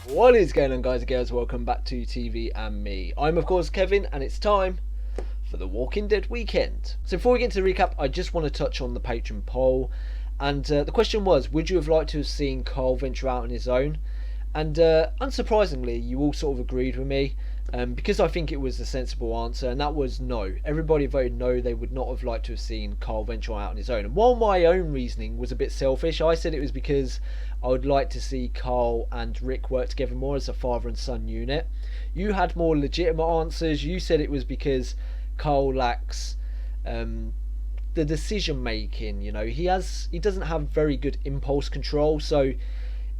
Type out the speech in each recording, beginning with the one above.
What is going on, guys and girls? Welcome back to TV and Me. I'm of course Kevin, and it's time for the Walking Dead weekend. So before we get into the recap, I just want to touch on the patron poll, and the question was, would you have liked to have seen Carl venture out on his own? And unsurprisingly, you all sort of agreed with me, because I think it was a sensible answer, and that was no. Everybody voted no, they would not have liked to have seen Carl venture out on his own. And while my own reasoning was a bit selfish, I said it was because I would like to see Carl and Rick work together more as a father and son unit. You had more legitimate answers. You said it was because Carl lacks the decision making. You know, he doesn't have very good impulse control, so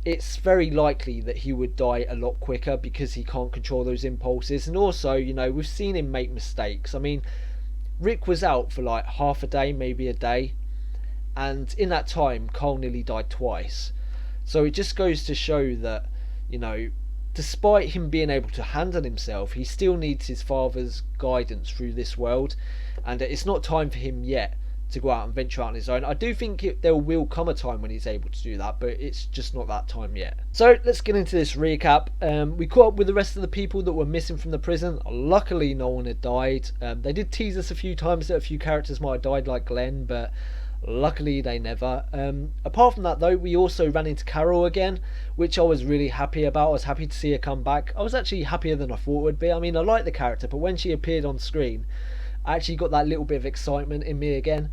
it's very likely that he would die a lot quicker because he can't control those impulses. And also, you know, we've seen him make mistakes. I mean, Rick was out for like half a day, maybe a day, and in that time Carl nearly died twice. So it just goes to show that, you know, despite him being able to handle himself, he still needs his father's guidance through this world, and it's not time for him yet to go out and venture out on his own. I do think there will come a time when he's able to do that, but it's just not that time yet. So let's get into this recap. We caught up with the rest of the people that were missing from the prison. Luckily no one had died. They did tease us a few times that a few characters might have died, like Glenn, but luckily they never. Apart from that though, we also ran into Carol again, which I was really happy about. I was happy to see her come back. I was actually happier than I thought it would be. I mean, I like the character, but when she appeared on screen, I actually got that little bit of excitement in me again,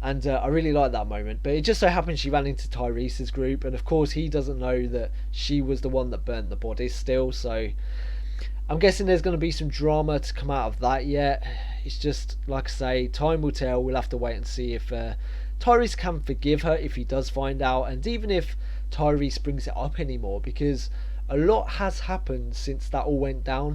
and I really liked that moment. But it just so happened she ran into Tyrese's group, and of course he doesn't know that she was the one that burnt the bodies still, so I'm guessing there's going to be some drama to come out of that yet. It's just, like I say, time will tell. We'll have to wait and see if Tyrese can forgive her if he does find out, and even if Tyrese brings it up anymore, because a lot has happened since that all went down.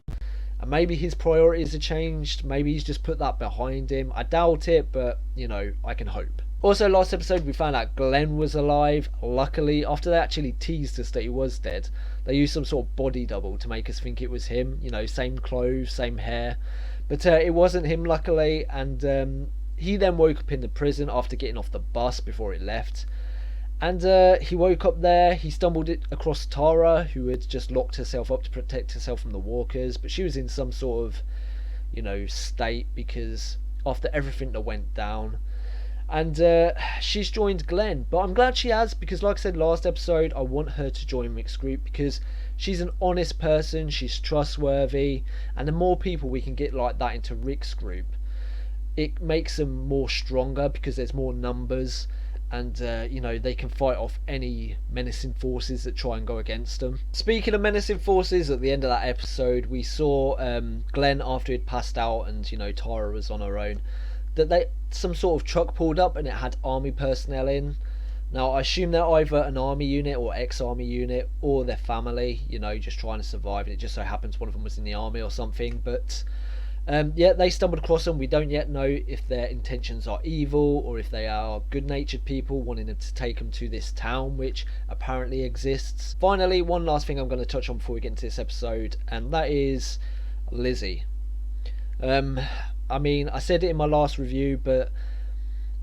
And maybe his priorities have changed. Maybe he's just put that behind him. I doubt it, but, you know, I can hope. Also, last episode we found out Glenn was alive. Luckily, after they actually teased us that he was dead, they used some sort of body double to make us think it was him. You know, same clothes, same hair. But it wasn't him, luckily. And he then woke up in the prison after getting off the bus before it left. And he woke up there. He stumbled across Tara, who had just locked herself up to protect herself from the walkers, but she was in some sort of, you know, state because after everything that went down. And she's joined Glenn, but I'm glad she has, because like I said last episode, I want her to join Rick's group because she's an honest person, she's trustworthy, and the more people we can get like that into Rick's group, it makes them more stronger because there's more numbers. And, you know, they can fight off any menacing forces that try and go against them. Speaking of menacing forces, at the end of that episode, we saw Glenn, after he'd passed out and, you know, Tara was on her own, that some sort of truck pulled up and it had army personnel in. Now, I assume they're either an army unit or ex-army unit, or their family, you know, just trying to survive. And it just so happens one of them was in the army or something, but yeah, they stumbled across them. We don't yet know if their intentions are evil or if they are good-natured people wanting them to take them to this town, which apparently exists. Finally, one last thing I'm going to touch on before we get into this episode, and that is Lizzie. I mean, I said it in my last review, but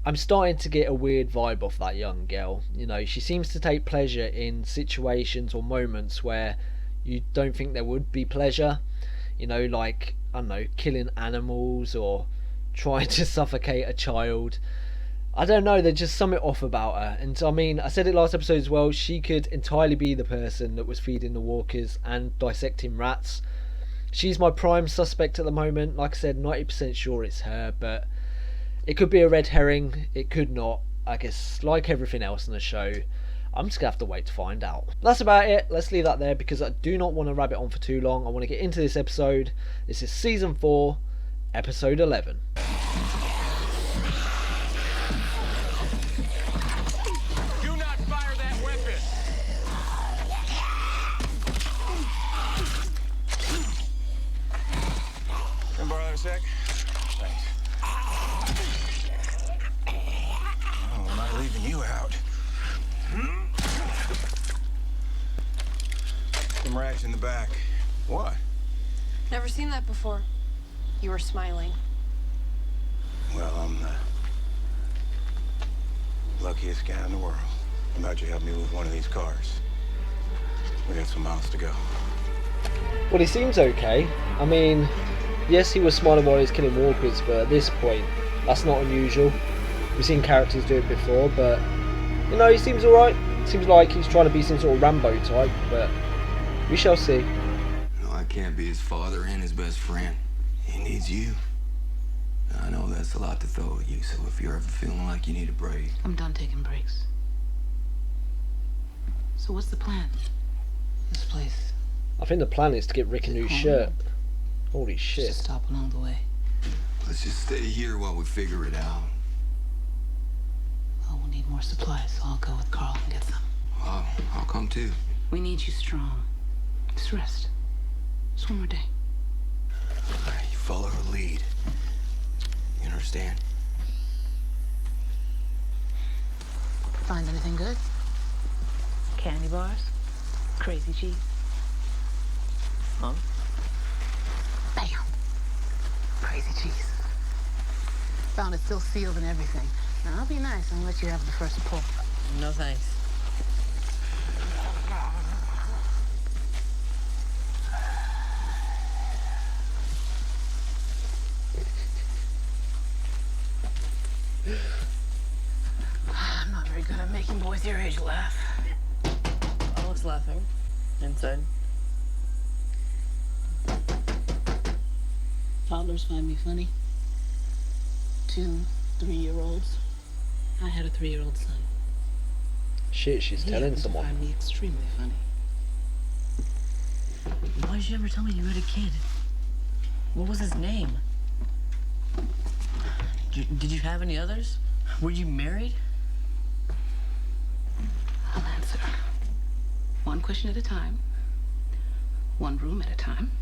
I'm starting to get a weird vibe off that young girl. You know, she seems to take pleasure in situations or moments where you don't think there would be pleasure. You know, like, I don't know, killing animals or trying to suffocate a child. I don't know, there's just something off about her. And I mean, I said it last episode as well, she could entirely be the person that was feeding the walkers and dissecting rats. She's my prime suspect at the moment. Like I said, 90% sure it's her, but it could be a red herring, it could not. I guess, like everything else in the show, I'm just going to have to wait to find out. That's about it. Let's leave that there because I do not want to rabbit on for too long. I want to get into this episode. This is Season 4, Episode 11. Do not fire that weapon! Can I borrow that a sec? Thanks. Oh, I'm not leaving you out. Some rats in the back. What? Never seen that before. You were smiling. Well, I'm the luckiest guy in the world. I'm about to help me with one of these cars. We got some miles to go. Well, he seems okay. I mean, yes, he was smiling while he was killing walkers, but at this point, that's not unusual. We've seen characters do it before, but you know, he seems alright. Seems like he's trying to be some sort of Rambo type, but we shall see. No, I can't be his father and his best friend. He needs you. I know that's a lot to throw at you, so if you're ever feeling like you need a break... I'm done taking breaks. So what's the plan? This place. I think the plan is to get Rick a new shirt. Holy shit. Just stop along the way. Let's just stay here while we figure it out. Oh, we'll need more supplies, so I'll go with Carl and get some. I'll come too. We need you strong. Just rest. Just one more day. All right, you follow her lead. You understand? Find anything good? Candy bars? Crazy cheese? Huh? Bam! Crazy cheese. Found it still sealed and everything. Now, I'll be nice and let you have the first pull. No thanks. I'm not very good at making boys your age laugh. I was laughing. Inside. Toddlers find me funny. 2, 3-year-olds. I had a 3-year-old son. Shit, she's He telling happened to someone. find me extremely funny. Why did you ever tell me you had a kid? What was his name? Did you have any others? Were you married? I'll answer. One question at a time. One room at a time.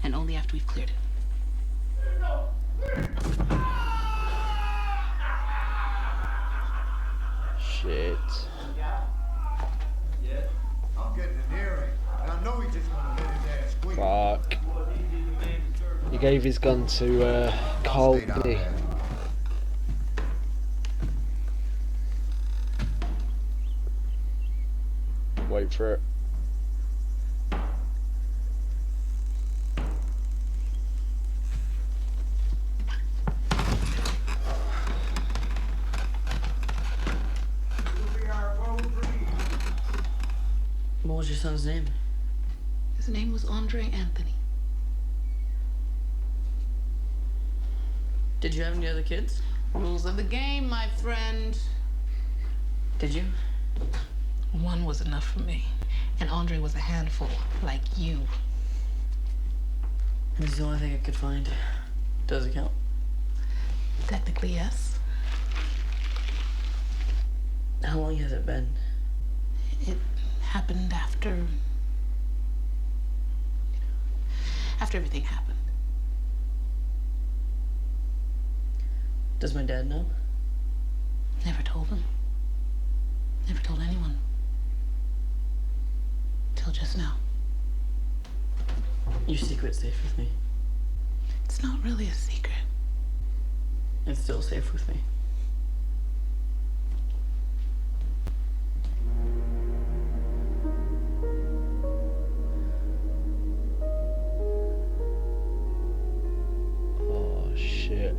And only after we've cleared it. Shit. I'm getting near him, and I know he's just gonna let his ass squeak. Fuck. He gave his gun to Carl, Stay down didn't he? there. Wait for it. What was your son's name? His name was Andre Anthony. Did you have any other kids? Rules of the game, my friend. Did you? One was enough for me. And Andre was a handful, like you. It's the only thing I could find. Does it count? Technically, yes. How long has it been? It happened after everything happened. Does my dad know? Never told him. Never told anyone. Till just now. Your secret's safe with me. It's not really a secret. It's still safe with me. Oh shit.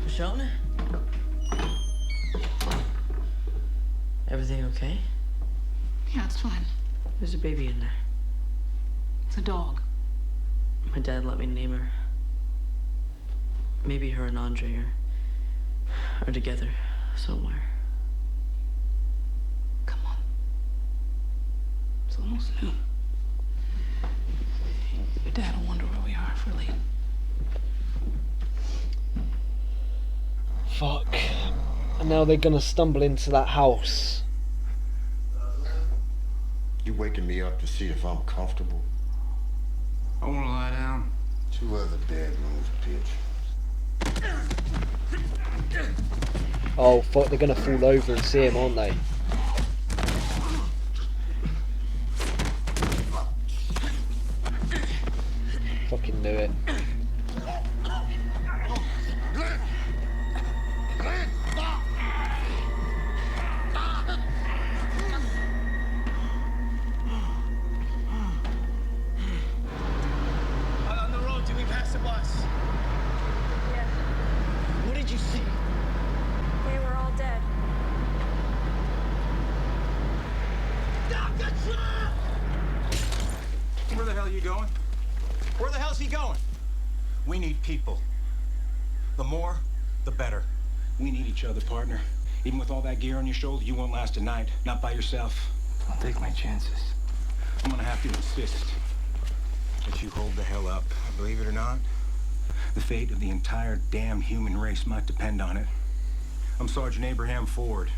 Michonne? Everything okay? Yeah, it's fine. There's a baby in there. It's a dog. My dad let me name her. Maybe her and Andre are together somewhere. Come on. It's almost noon. Your dad will wonder where we are if we're late. Fuck. And now they're gonna stumble into that house. You waking me up to see if I'm comfortable. I wanna lie down. 2 other bedrooms, bitch. Oh fuck, they're gonna fall over and see him, aren't they? hell are you going? Where the hell's he going? We need people. The more, the better. We need each other, partner. Even with all that gear on your shoulder, you won't last a night. Not by yourself. I'll take my chances. I'm gonna have to insist that you hold the hell up. Believe it or not, the fate of the entire damn human race might depend on it. I'm Sergeant Abraham Ford,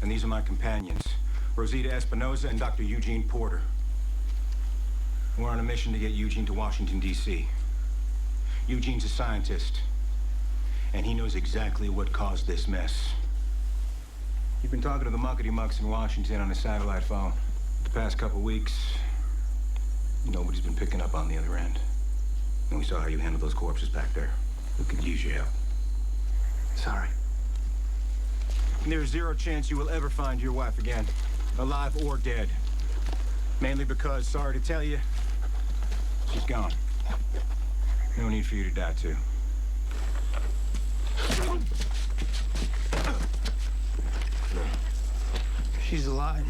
and these are my companions, Rosita Espinosa and Dr. Eugene Porter. We're on a mission to get Eugene to Washington, D.C. Eugene's a scientist, and he knows exactly what caused this mess. You've been talking to the muckety-mucks in Washington on a satellite phone. The past couple weeks, nobody's been picking up on the other end. And we saw how you handled those corpses back there. We could use your help. Sorry. And there's zero chance you will ever find your wife again, alive or dead. Mainly because, sorry to tell you, she's gone. No need for you to die, too. She's alive.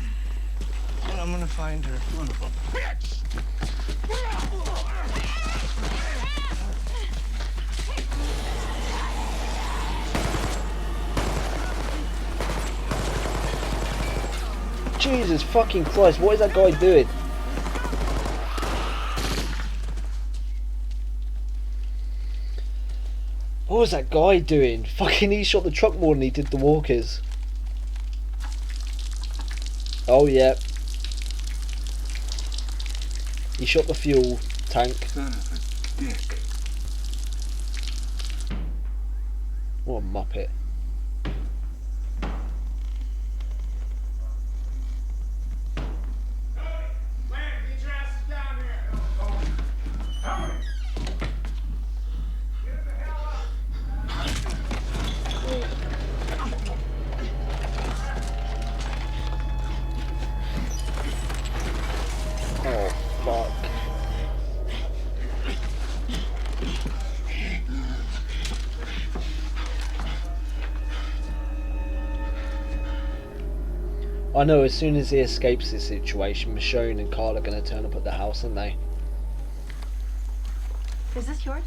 And I'm gonna find her. Wonderful. Bitch! Jesus fucking Christ, what is that guy doing? What was that guy doing? Fucking he shot the truck more than he did the walkers. Oh yeah. He shot the fuel tank. Son of a dick. What a muppet. Oh, fuck. I know as soon as he escapes this situation, Michonne and Carl are going to turn up at the house, aren't they? Is this yours?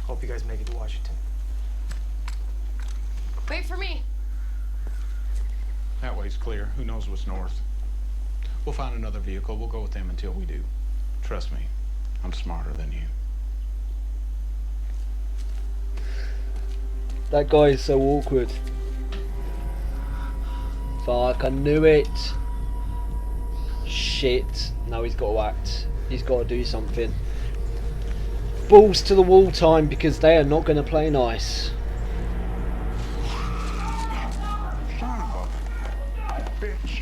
Hope you guys make it to Washington. Wait for me. That way's clear. Who knows what's north? We'll find another vehicle. We'll go with them until we do. Trust me, I'm smarter than you. That guy is so awkward. Fuck, I knew it. Shit. Now he's got to act. He's got to do something. Balls to the wall time, because they are not going to play nice. Son of a bitch.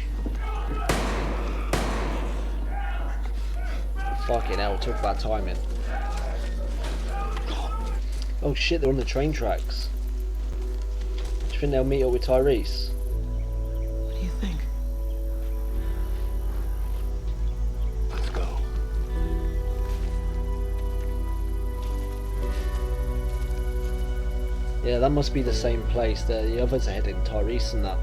Fucking hell, talk about timing. Oh shit, they're on the train tracks. Do you think they'll meet up with Tyrese? What do you think? Let's go. Yeah, that must be the same place that the others are heading, Tyrese and that.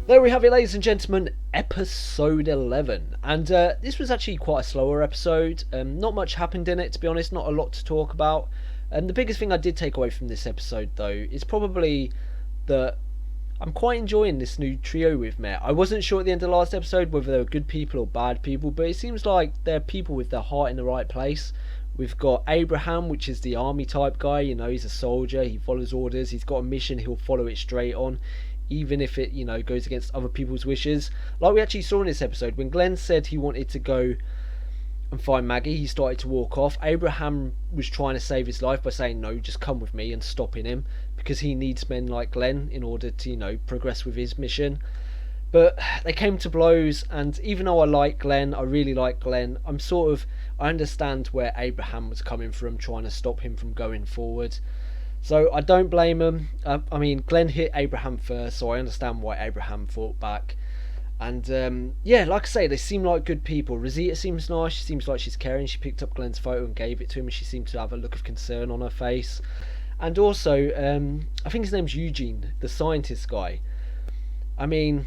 There we have it, ladies and gentlemen, episode 11. And this was actually quite a slower episode. Not much happened in it, to be honest, not a lot to talk about. And the biggest thing I did take away from this episode, though, is probably that I'm quite enjoying this new trio we've met. I wasn't sure at the end of the last episode whether they were good people or bad people, but it seems like they're people with their heart in the right place. We've got Abraham, which is the army type guy, you know, he's a soldier, he follows orders, he's got a mission, he'll follow it straight on, even if it, you know, goes against other people's wishes. Like we actually saw in this episode, when Glenn said he wanted to go and find Maggie, he started to walk off. Abraham was trying to save his life by saying, no, just come with me, and stopping him, because he needs men like Glenn in order to, you know, progress with his mission. But they came to blows, and even though I like Glenn, I really like Glenn, I understand where Abraham was coming from, trying to stop him from going forward. So I don't blame him. I mean, Glenn hit Abraham first, so I understand why Abraham fought back. And yeah, like I say, they seem like good people. Rosita seems nice. She seems like she's caring. She picked up Glenn's photo and gave it to him, and she seemed to have a look of concern on her face. And also, I think his name's Eugene, the scientist guy. I mean,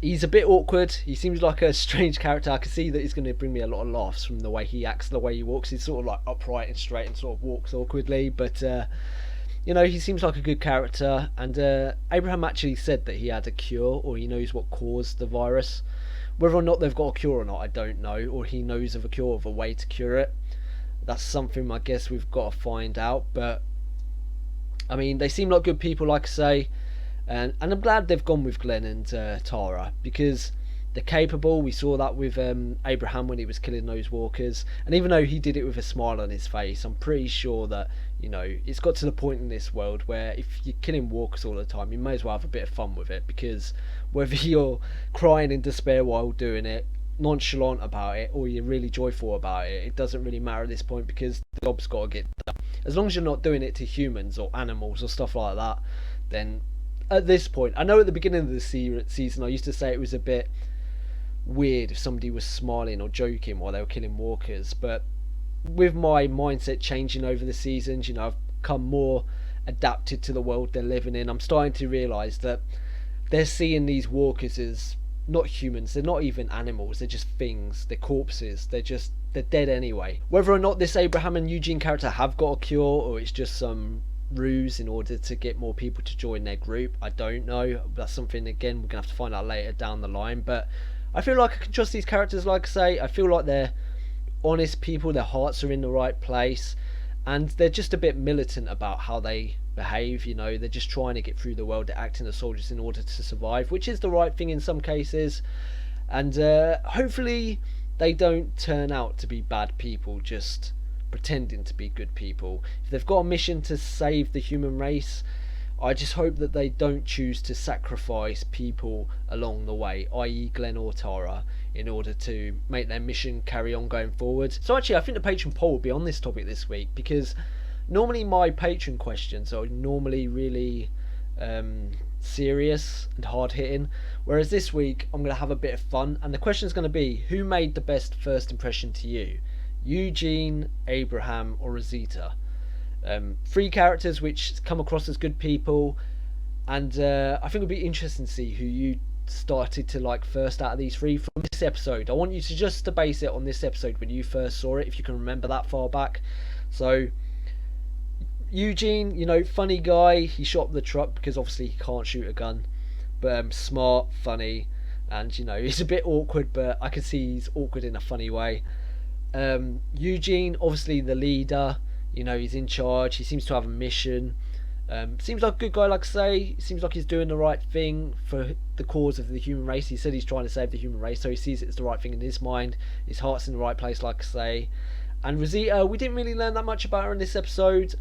he's a bit awkward. He seems like a strange character. I can see that he's going to bring me a lot of laughs from the way he acts, the way he walks. He's sort of like upright and straight and sort of walks awkwardly, but you know, he seems like a good character. And Abraham actually said that he had a cure, or he knows what caused the virus. Whether or not they've got a cure or not, I don't know, or he knows of a cure, of a way to cure it. That's something I guess we've got to find out. But I mean, they seem like good people, like I say, and I'm glad they've gone with Glenn and Tara, because they're capable. We saw that with Abraham when he was killing those walkers, and even though he did it with a smile on his face, I'm pretty sure that, you know, it's got to the point in this world where if you're killing walkers all the time, you may as well have a bit of fun with it, because whether you're crying in despair while doing it, nonchalant about it, or you're really joyful about it, it doesn't really matter at this point, because the job's got to get done. As long as you're not doing it to humans or animals or stuff like that, then at this point, I know at the beginning of the season I used to say it was a bit weird if somebody was smiling or joking while they were killing walkers, but with my mindset changing over the seasons, you know, I've become more adapted to the world they're living in. I'm starting to realise that they're seeing these walkers as not humans. They're not even animals. They're just things. They're corpses. They're dead anyway. Whether or not this Abraham and Eugene character have got a cure, or it's just some ruse in order to get more people to join their group, I don't know. That's something, again, we're gonna have to find out later down the line. But I feel like I can trust these characters. Like I say, I feel like they're honest people. Their hearts are in the right place, and they're just a bit militant about how they behave. You know, they're just trying to get through the world. They're acting as soldiers in order to survive, which is the right thing in some cases. And hopefully they don't turn out to be bad people just pretending to be good people. If they've got a mission to save the human race, I just hope that they don't choose to sacrifice people along the way, i.e. Glenn or Tara, in order to make their mission carry on going forward. So actually, I think the patron poll will be on this topic this week, because normally my patron questions are normally really serious and hard hitting, whereas this week I'm going to have a bit of fun, and the question is going to be, who made the best first impression to you? Eugene, Abraham, or Rosita? Three characters which come across as good people, and I think it'll be interesting to see who you started to like first out of these three from this episode. I want you to just base it on this episode when you first saw it, if you can remember that far back. So Eugene, you know, funny guy. He shot up the truck because obviously he can't shoot a gun, but smart, funny, and you know, he's a bit awkward, but I can see he's awkward in a funny way. Eugene, obviously the leader, you know, he's in charge, he seems to have a mission, seems like a good guy, like I say, seems like he's doing the right thing for the cause of the human race. He said he's trying to save the human race, so he sees it as the right thing in his mind, his heart's in the right place, like I say. And Rosita, we didn't really learn that much about her in this episode.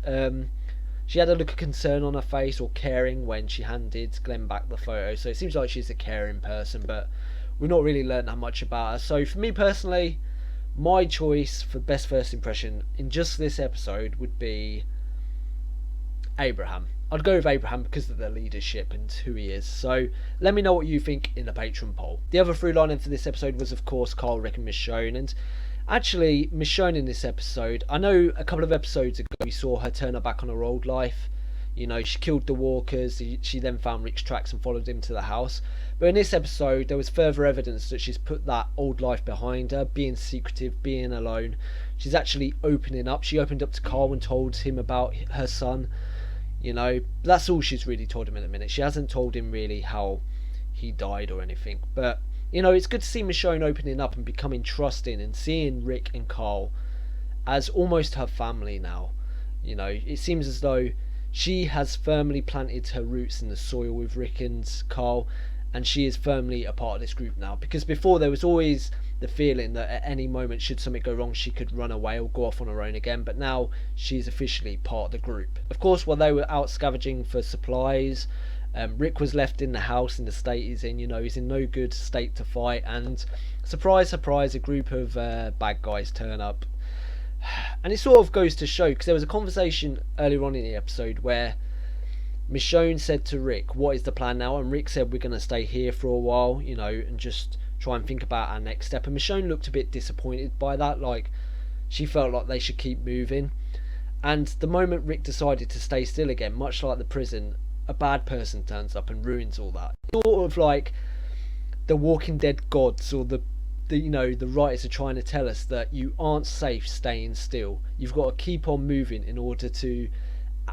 She had a look of concern on her face, or caring, when she handed Glenn back the photo, so it seems like she's a caring person, but we've not really learned that much about her. So for me personally, my choice for best first impression in just this episode would be Abraham. I'd go with Abraham because of the leadership and who he is. So let me know what you think in the Patreon poll. The other through line for this episode was, of course, Carl, Rick and Michonne. And actually, Michonne in this episode, I know a couple of episodes ago we saw her turn her back on her old life. You know, she killed the walkers. She then found Rick's tracks and followed him to the house. But in this episode, there was further evidence that she's put that old life behind her, being secretive, being alone. She's actually opening up. She opened up to Carl and told him about her son. You know, that's all she's really told him in a minute. She hasn't told him really how he died or anything. But, you know, it's good to see Michonne opening up and becoming trusting and seeing Rick and Carl as almost her family now. You know, it seems as though she has firmly planted her roots in the soil with Rick and Carl, and she is firmly a part of this group now, because before there was always the feeling that at any moment, should something go wrong, she could run away or go off on her own again, but now she's officially part of the group. Of course, while they were out scavenging for supplies, Rick was left in the house in the state he's in. You know, he's in no good state to fight, and surprise surprise, a group of bad guys turn up. And it sort of goes to show, because there was a conversation earlier on in the episode where Michonne said to Rick, what is the plan now? And Rick said, we're going to stay here for a while, you know, and just try and think about our next step. And Michonne looked a bit disappointed by that, like she felt like they should keep moving. And the moment Rick decided to stay still again, much like the prison, a bad person turns up and ruins all that. Sort of like the Walking Dead gods, or the you know, the writers are trying to tell us that you aren't safe staying still. You've got to keep on moving in order to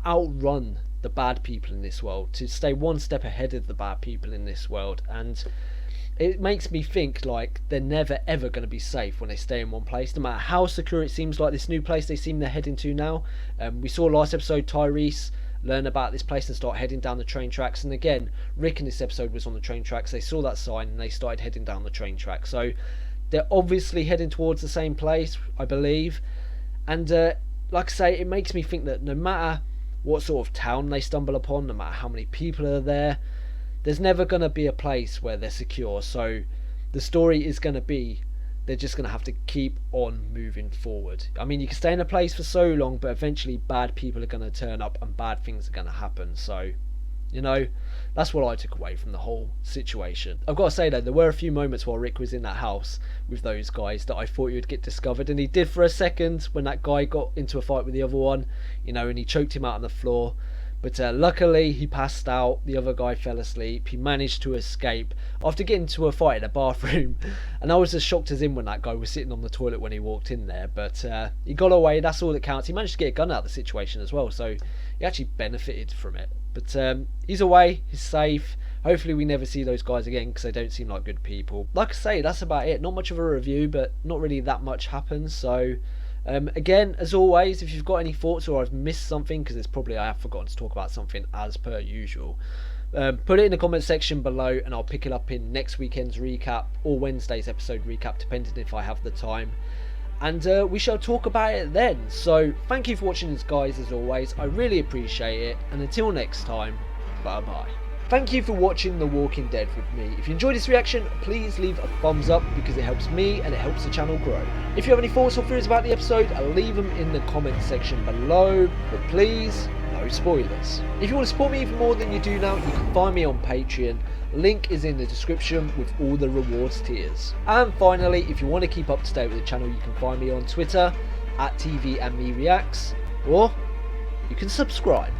outrun the bad people in this world, to stay one step ahead of the bad people in this world. And it makes me think like they're never ever going to be safe when they stay in one place, no matter how secure it seems like this new place they seem they're heading to now. We saw last episode Tyrese learn about this place and start heading down the train tracks, and again Rick in this episode was on the train tracks. They saw that sign and they started heading down the train tracks, so they're obviously heading towards the same place, I believe. And like I say, it makes me think that no matter what sort of town they stumble upon, no matter how many people are there, there's never going to be a place where they're secure. So the story is going to be they're just going to have to keep on moving forward. I mean, you can stay in a place for so long, but eventually bad people are going to turn up and bad things are going to happen. So, you know, that's what I took away from the whole situation. I've got to say though, there were a few moments while Rick was in that house with those guys that I thought he would get discovered, and he did for a second when that guy got into a fight with the other one, you know, and he choked him out on the floor. But luckily he passed out, the other guy fell asleep, he managed to escape after getting into a fight in a bathroom. And I was as shocked as him when that guy was sitting on the toilet when he walked in there. But he got away, that's all that counts. He managed to get a gun out of the situation as well, so he actually benefited from it. But he's away, he's safe. Hopefully we never see those guys again, because they don't seem like good people. Like I say, that's about it. Not much of a review, but not really that much happens. So again, as always, if you've got any thoughts or I've missed something, because it's probably I have forgotten to talk about something as per usual, put it in the comment section below and I'll pick it up in next weekend's recap or Wednesday's episode recap, depending if I have the time. And we shall talk about it then. So thank you for watching this, guys, as always. I really appreciate it. And until next time, bye bye. Thank you for watching The Walking Dead with me. If you enjoyed this reaction, please leave a thumbs up because it helps me and it helps the channel grow. If you have any thoughts or theories about the episode, I'll leave them in the comment section below. But please, no spoilers. If you want to support me even more than you do now, you can find me on Patreon. Link is in the description with all the rewards tiers. And finally, if you want to keep up to date with the channel, you can find me on Twitter @TVandMeReacts, or you can subscribe.